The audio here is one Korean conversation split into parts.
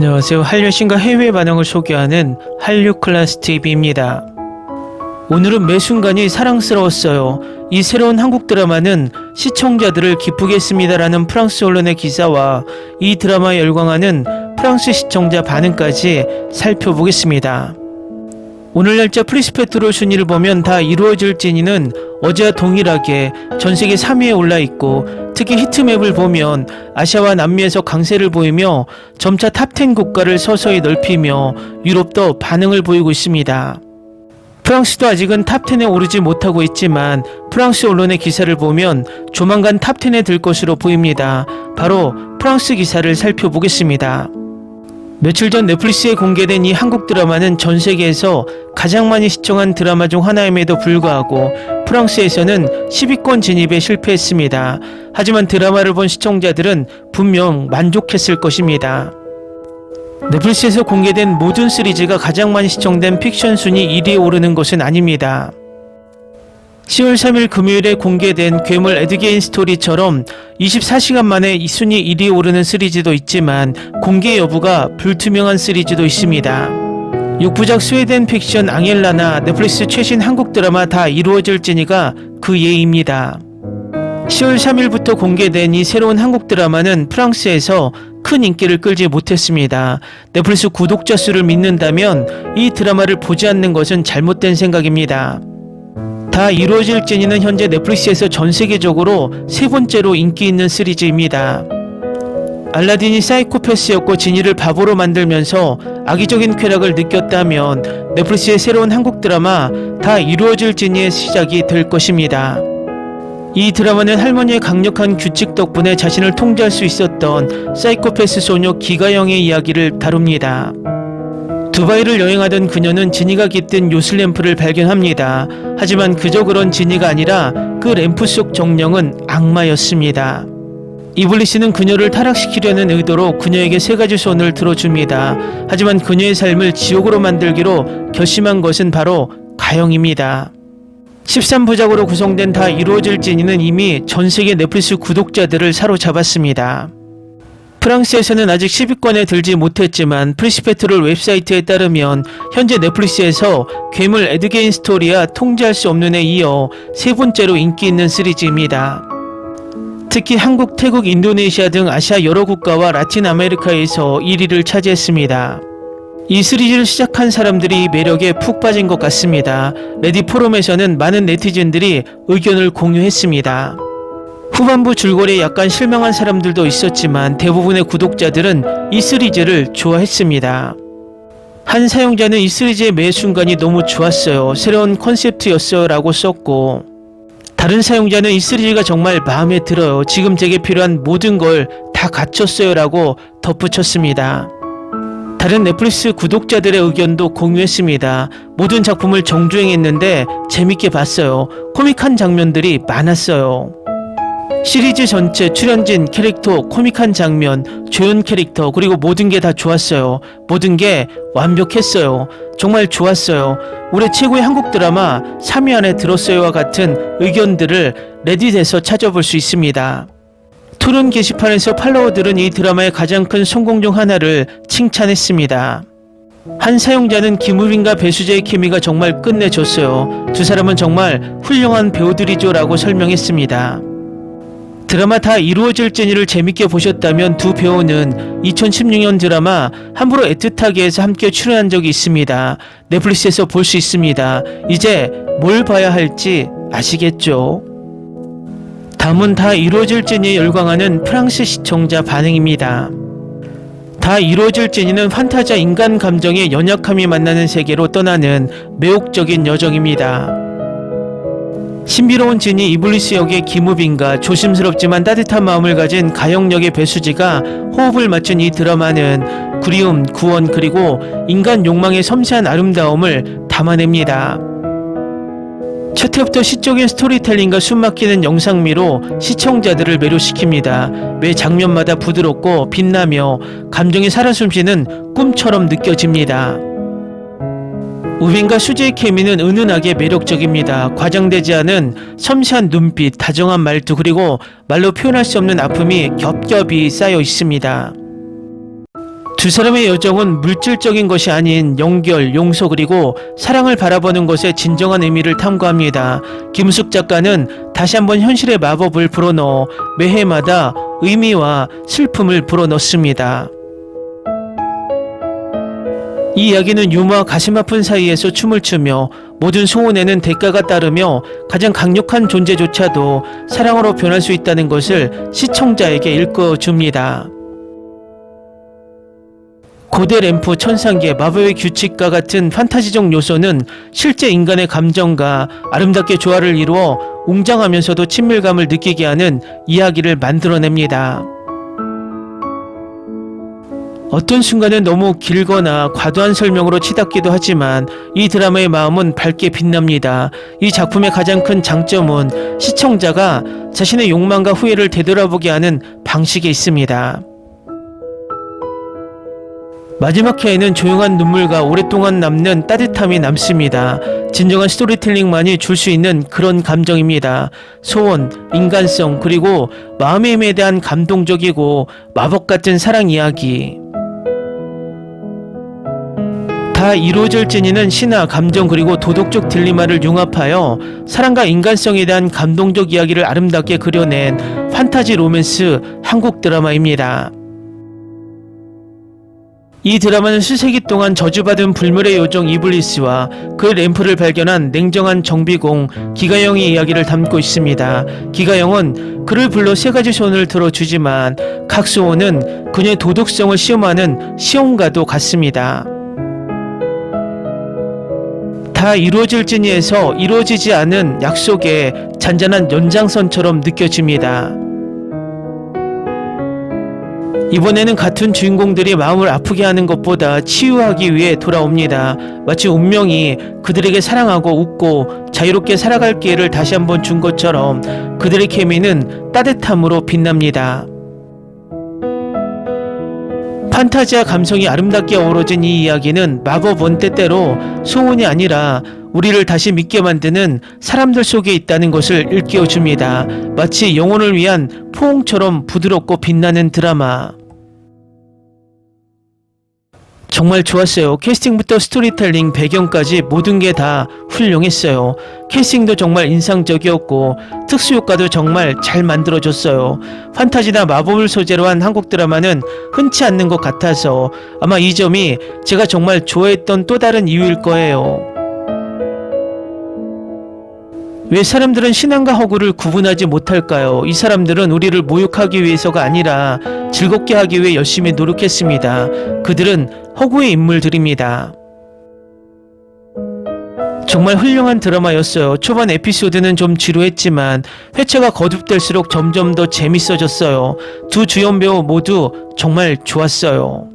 안녕하세요. 한류신과 해외 반응을 소개하는 한류클래스TV입니다. 오늘은 매 순간이 사랑스러웠어요. 이 새로운 한국 드라마는 시청자들을 기쁘게 했습니다라는 프랑스 언론의 기사와 이 드라마에 열광하는 프랑스 시청자 반응까지 살펴보겠습니다. 오늘 날짜 프리스페트롤 순위를 보면 다 이루어질 진이는 어제와 동일하게 전세계 3위에 올라있고, 특히 히트맵을 보면 아시아와 남미에서 강세를 보이며 점차 탑10 국가를 서서히 넓히며 유럽도 반응을 보이고 있습니다. 프랑스도 아직은 탑10에 오르지 못하고 있지만 프랑스 언론의 기사를 보면 조만간 탑10에 들 것으로 보입니다. 바로 프랑스 기사를 살펴보겠습니다. 며칠 전 넷플릭스에 공개된 이 한국 드라마는 전 세계에서 가장 많이 시청한 드라마 중 하나임에도 불구하고 프랑스에서는 10위권 진입에 실패했습니다. 하지만 드라마를 본 시청자들은 분명 만족했을 것입니다. 넷플릭스에서 공개된 모든 시리즈가 가장 많이 시청된 픽션 순위 1위에 오르는 것은 아닙니다. 10월 3일 금요일에 공개된 괴물 에드게인 스토리처럼 24시간 만에 이 순위 1위에 오르는 시리즈도 있지만 공개 여부가 불투명한 시리즈도 있습니다. 6부작 스웨덴 픽션 앙헬라나 넷플릭스 최신 한국 드라마 다 이루어질 진이가 그 예입니다. 10월 3일부터 공개된 이 새로운 한국 드라마는 프랑스에서 큰 인기를 끌지 못했습니다. 넷플릭스 구독자 수를 믿는다면 이 드라마를 보지 않는 것은 잘못된 생각입니다. 다 이루어질 진이는 현재 넷플릭스에서 전 세계적으로 세 번째로 인기 있는 시리즈입니다. 알라딘이 사이코패스였고 지니를 바보로 만들면서 악의적인 쾌락을 느꼈다면 넷플릭스의 새로운 한국 드라마 다 이루어질 진이의 시작이 될 것입니다. 이 드라마는 할머니의 강력한 규칙 덕분에 자신을 통제할 수 있었던 사이코패스 소녀 기가영의 이야기를 다룹니다. 두바이를 여행하던 그녀는 지니가 깃든 요술램프를 발견합니다. 하지만 그저 그런 지니가 아니라 그 램프 속 정령은 악마였습니다. 이블리스는 그녀를 타락시키려는 의도로 그녀에게 3가지 소원을 들어줍니다. 하지만 그녀의 삶을 지옥으로 만들기로 결심한 것은 바로 가영입니다. 13부작으로 구성된 다 이루어질 진이는 이미 전세계 넷플릭스 구독자들을 사로잡았습니다. 프랑스에서는 아직 10위권에 들지 못했지만 프리스페트롤 웹사이트에 따르면 현재 넷플릭스에서 괴물 에드게인 스토리와 통제할 수 없는 에 이어 세 번째로 인기 있는 시리즈입니다. 특히 한국, 태국, 인도네시아 등 아시아 여러 국가와 라틴 아메리카에서 1위를 차지했습니다. 이 시리즈를 시작한 사람들이 매력에 푹 빠진 것 같습니다. 레딧 포럼에서는 많은 네티즌들이 의견을 공유했습니다. 후반부 줄거리에 약간 실망한 사람들도 있었지만 대부분의 구독자들은 이 시리즈를 좋아했습니다. 한 사용자는 이 시리즈의 매 순간이 너무 좋았어요. 새로운 컨셉트였어요 라고 썼고, 다른 사용자는 이 시리즈가 정말 마음에 들어요. 지금 제게 필요한 모든 걸 다 갖췄어요 라고 덧붙였습니다. 다른 넷플릭스 구독자들의 의견도 공유했습니다. 모든 작품을 정주행했는데 재밌게 봤어요. 코믹한 장면들이 많았어요. 시리즈 전체 출연진, 캐릭터, 코믹한 장면, 조연 캐릭터, 그리고 모든 게 다 좋았어요. 모든 게 완벽했어요. 정말 좋았어요. 올해 최고의 한국 드라마 3위 안에 들었어요와 같은 의견들을 레딧에서 찾아볼 수 있습니다. 토론 게시판에서 팔로워들은 이 드라마의 가장 큰 성공 중 하나를 칭찬했습니다. 한 사용자는 김우빈과 배수재의 케미가 정말 끝내줬어요. 두 사람은 정말 훌륭한 배우들이죠 라고 설명했습니다. 드라마 다 이루어질 진이를 재밌게 보셨다면 두 배우는 2016년 드라마 함부로 애틋하게에서 함께 출연한 적이 있습니다. 넷플릭스에서 볼 수 있습니다. 이제 뭘 봐야 할지 아시겠죠? 다음은 다 이루어질 진이에 열광하는 프랑스 시청자 반응입니다. 다 이루어질 진이는 판타지와 인간 감정의 연약함이 만나는 세계로 떠나는 매혹적인 여정입니다. 신비로운 진이 이블리스 역의 김우빈과 조심스럽지만 따뜻한 마음을 가진 가영 역의 배수지가 호흡을 맞춘 이 드라마는 그리움, 구원, 그리고 인간 욕망의 섬세한 아름다움을 담아냅니다. 첫 회부터 시적인 스토리텔링과 숨막히는 영상미로 시청자들을 매료시킵니다. 매 장면마다 부드럽고 빛나며 감정이 살아 숨쉬는 꿈처럼 느껴집니다. 우빈과 수지의 케미는 은은하게 매력적입니다. 과장되지 않은 섬세한 눈빛, 다정한 말투, 그리고 말로 표현할 수 없는 아픔이 겹겹이 쌓여 있습니다. 두 사람의 여정은 물질적인 것이 아닌 연결, 용서 그리고 사랑을 바라보는 것의 진정한 의미를 탐구합니다. 김숙 작가는 다시 한번 현실의 마법을 불어넣어 매해마다 의미와 슬픔을 불어넣습니다. 이 이야기는 유머와 가슴 아픈 사이에서 춤을 추며 모든 소원에는 대가가 따르며 가장 강력한 존재조차도 사랑으로 변할 수 있다는 것을 시청자에게 일깨워줍니다. 고대 램프, 천상계, 마법의 규칙과 같은 판타지적 요소는 실제 인간의 감정과 아름답게 조화를 이루어 웅장하면서도 친밀감을 느끼게 하는 이야기를 만들어냅니다. 어떤 순간은 너무 길거나 과도한 설명으로 치닫기도 하지만 이 드라마의 마음은 밝게 빛납니다. 이 작품의 가장 큰 장점은 시청자가 자신의 욕망과 후회를 되돌아보게 하는 방식에 있습니다. 마지막 회에는 조용한 눈물과 오랫동안 남는 따뜻함이 남습니다. 진정한 스토리텔링만이 줄 수 있는 그런 감정입니다. 소원, 인간성, 그리고 마음의 힘에 대한 감동적이고 마법 같은 사랑 이야기. 다 이루어질지니는 신화, 감정 그리고 도덕적 딜레마를 융합하여 사랑과 인간성에 대한 감동적 이야기를 아름답게 그려낸 판타지 로맨스 한국 드라마입니다. 이 드라마는 수세기 동안 저주받은 불멸의 요정 이블리스와 그 램프를 발견한 냉정한 정비공 기가영의 이야기를 담고 있습니다. 기가영은 그를 불러 세 가지 소원을 들어주지만 각 소원은 그녀의 도덕성을 시험하는 시험과도 같습니다. 다 이루어질지니에서 이루어지지 않은 약속의 잔잔한 연장선처럼 느껴집니다. 이번에는 같은 주인공들이 마음을 아프게 하는 것보다 치유하기 위해 돌아옵니다. 마치 운명이 그들에게 사랑하고 웃고 자유롭게 살아갈 기회를 다시 한번 준 것처럼 그들의 케미는 따뜻함으로 빛납니다. 판타지와 감성이 아름답게 어우러진 이 이야기는 마법은 때때로 소원이 아니라 우리를 다시 믿게 만드는 사람들 속에 있다는 것을 일깨워줍니다. 마치 영혼을 위한 포옹처럼 부드럽고 빛나는 드라마. 정말 좋았어요. 캐스팅부터 스토리텔링, 배경까지 모든 게 다 훌륭했어요. 캐스팅도 정말 인상적이었고 특수효과도 정말 잘 만들어졌어요. 판타지나 마법을 소재로 한 한국 드라마는 흔치 않는 것 같아서 아마 이 점이 제가 정말 좋아했던 또 다른 이유일 거예요. 왜 사람들은 신앙과 허구를 구분하지 못할까요? 이 사람들은 우리를 모욕하기 위해서가 아니라 즐겁게 하기 위해 열심히 노력했습니다. 그들은 허구의 인물들입니다. 정말 훌륭한 드라마였어요. 초반 에피소드는 좀 지루했지만 회차가 거듭될수록 점점 더 재밌어졌어요. 두 주연 배우 모두 정말 좋았어요.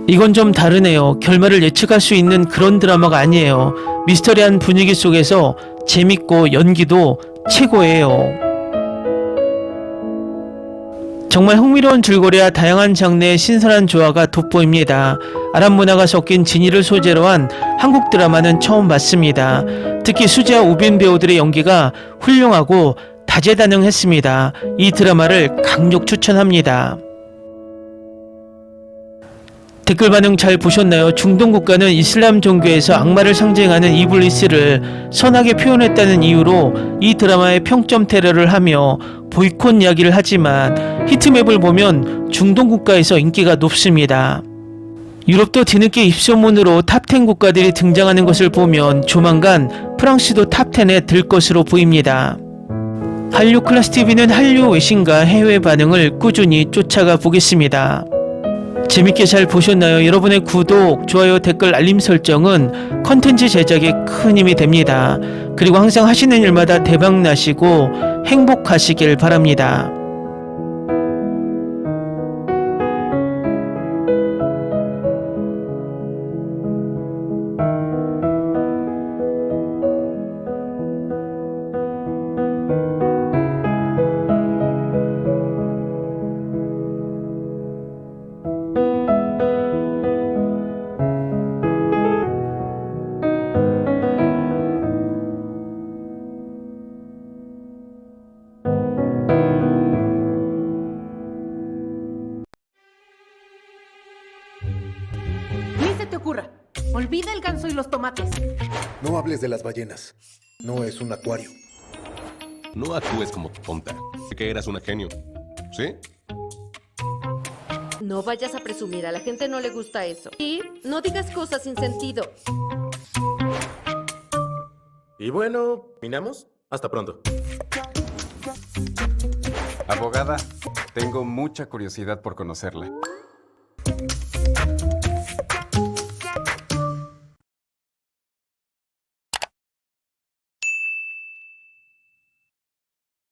이건 좀 다르네요. 결말을 예측할 수 있는 그런 드라마가 아니에요. 미스터리한 분위기 속에서 재밌고 연기도 최고예요. 정말 흥미로운 줄거리와 다양한 장르의 신선한 조화가 돋보입니다. 아랍 문화가 섞인 진위를 소재로 한 한국 드라마는 처음 봤습니다. 특히 수지와 우빈 배우들의 연기가 훌륭하고 다재다능했습니다. 이 드라마를 강력 추천합니다. 댓글 반응 잘 보셨나요? 중동 국가는 이슬람 종교에서 악마를 상징하는 이블리스를 선하게 표현했다는 이유로 이 드라마에 평점 테러를 하며 보이콧 이야기를 하지만 히트맵을 보면 중동 국가에서 인기가 높습니다. 유럽도 뒤늦게 입소문으로 탑10 국가들이 등장하는 것을 보면 조만간 프랑스도 탑10에 들 것으로 보입니다. 한류 클래스 TV는 한류 외신과 해외 반응을 꾸준히 쫓아가 보겠습니다. 재밌게 잘 보셨나요? 여러분의 구독, 좋아요, 댓글, 알림 설정은 컨텐츠 제작에 큰 힘이 됩니다. 그리고 항상 하시는 일마다 대박 나시고 행복하시길 바랍니다. ocurra. Olvida el ganso y los tomates. No hables de las ballenas. No es un acuario. No actúes como tonta. Que eras una genio. ¿Sí? No vayas a presumir, a la gente no le gusta eso. Y no digas cosas sin sentido. Y bueno, ¿terminamos? Hasta pronto. Abogada, tengo mucha curiosidad por conocerla.